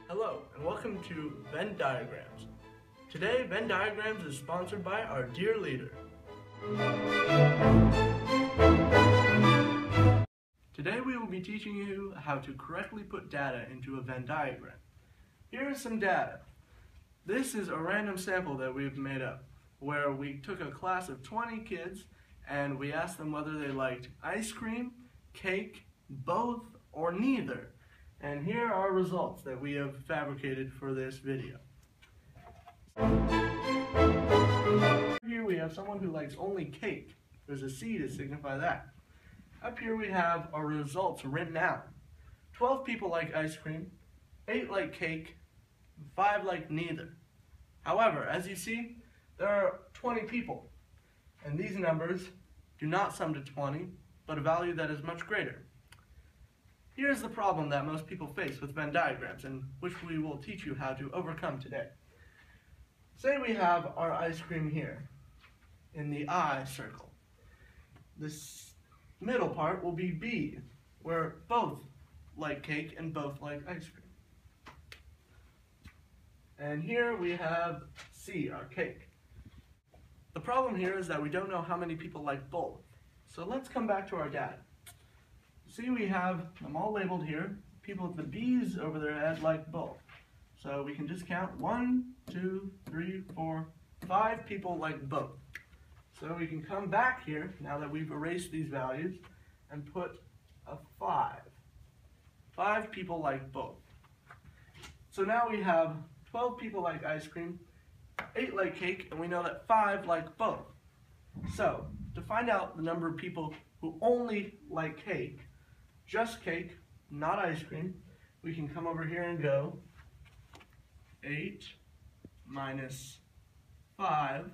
Hello, and welcome to Venn Diagrams. Today, Venn Diagrams is sponsored by our dear leader. Today we will be teaching you how to correctly put data into a Venn diagram. Here is some data. This is a random sample that we've made up, where we took a class of 20 kids and we asked them whether they liked ice cream, cake, both, or neither. And here are results that we have fabricated for this video. Here we have someone who likes only cake. There's a C to signify that. Up here we have our results written out. 12 people like ice cream, 8 like cake, 5 like neither. However, as you see, there are 20 people, and these numbers do not sum to 20, but a value that is much greater. Here's the problem that most people face with Venn diagrams, and which we will teach you how to overcome today. Say we have our ice cream here in the I circle. This middle part will be B, where both like cake and both like ice cream. And here we have C, our cake. The problem here is that we don't know how many people like both. So let's come back to our data. See, we have them all labeled here. People with the B's over their head like both. So we can just count 1, 2, 3, 4, 5 people like both. So we can come back here, now that we've erased these values, and put a 5. 5 people like both. So now we have 12 people like ice cream, 8 like cake, and we know that 5 like both. So, to find out the number of people who only like cake, just cake, not ice cream, we can come over here and go 8 minus 5,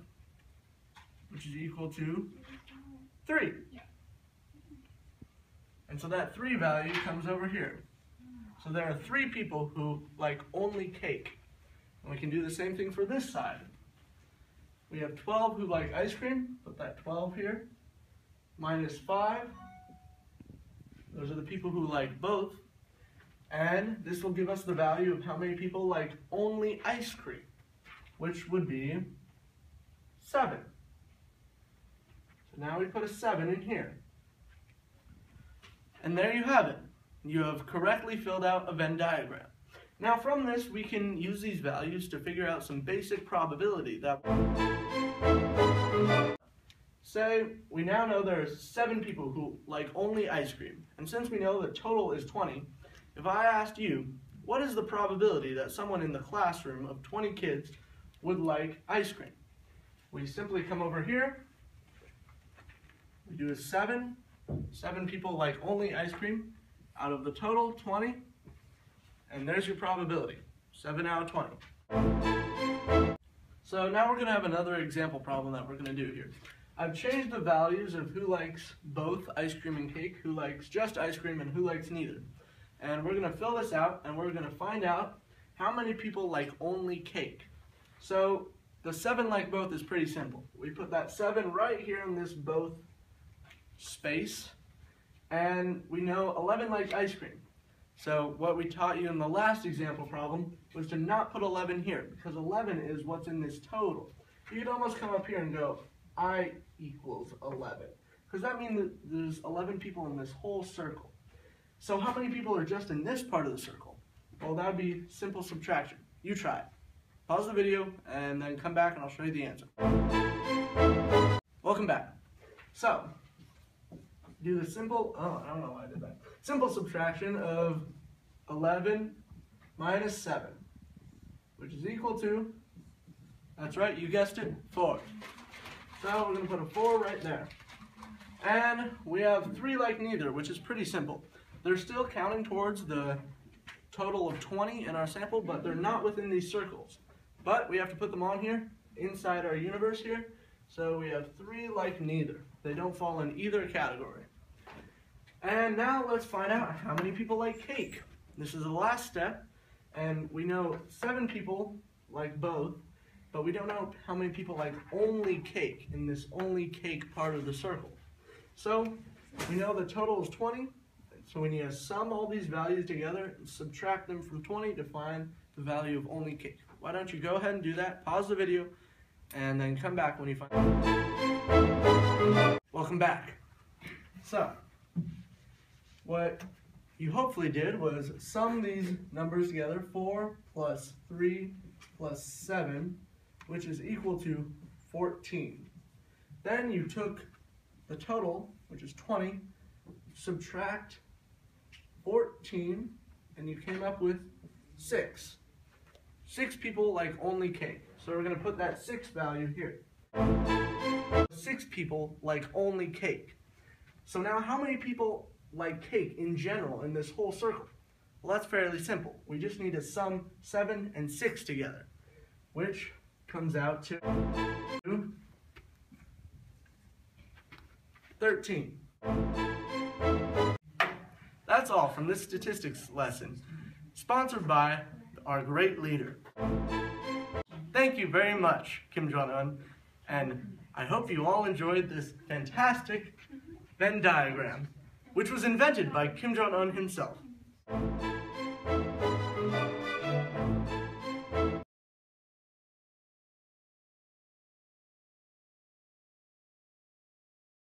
which is equal to 3. And so that 3 value comes over here. So there are 3 people who like only cake. And we can do the same thing for this side. We have 12 who like ice cream, put that 12 here, minus 5. Those are the people who like both. And this will give us the value of how many people like only ice cream, which would be 7. So now we put a 7 in here. And there you have it. You have correctly filled out a Venn diagram. Now from this, we can use these values to figure out some basic probability that... Say, we now know there are 7 people who like only ice cream. And since we know the total is 20, if I asked you, what is the probability that someone in the classroom of 20 kids would like ice cream? We simply come over here, we do a 7. 7 people like only ice cream out of the total 20, and there's your probability, 7 out of 20. So now we're going to have another example problem that we're going to do here. I've changed the values of who likes both ice cream and cake, who likes just ice cream, and who likes neither. And we're going to fill this out, and we're going to find out how many people like only cake. So the 7 like both is pretty simple. We put that 7 right here in this both space, and we know 11 like ice cream. So what we taught you in the last example problem was to not put 11 here, because 11 is what's in this total. You could almost come up here and go, I equals 11, because that means that there's 11 people in this whole circle. So how many people are just in this part of the circle? Well, that would be simple subtraction. You try it. Pause the video and then come back and I'll show you the answer. Welcome back. So, do the simple, I don't know why I did that. Simple subtraction of 11 minus 7, which is equal to, that's right, you guessed it, 4. So we're going to put a 4 right there. And we have 3 like neither, which is pretty simple. They're still counting towards the total of 20 in our sample, but they're not within these circles. But we have to put them on here, inside our universe here. So we have 3 like neither. They don't fall in either category. And now let's find out how many people like cake. This is the last step, and we know 7 people like both, but we don't know how many people like only cake in this only cake part of the circle. So we know the total is 20, so we need to sum all these values together and subtract them from 20 to find the value of only cake. Why don't you go ahead and do that, pause the video, and then come back when you find it. Welcome back. So, what you hopefully did was sum these numbers together, 4 plus 3 plus 7, which is equal to 14. Then you took the total, which is 20, subtract 14, and you came up with 6. 6 people like only cake. So we're going to put that 6 value here. 6 people like only cake. So now how many people like cake in general in this whole circle? Well, that's fairly simple. We just need to sum 7 and 6 together, which comes out to 13. That's all from this statistics lesson, sponsored by our great leader. Thank you very much, Kim Jong-un, and I hope you all enjoyed this fantastic Venn diagram, which was invented by Kim Jong-un himself.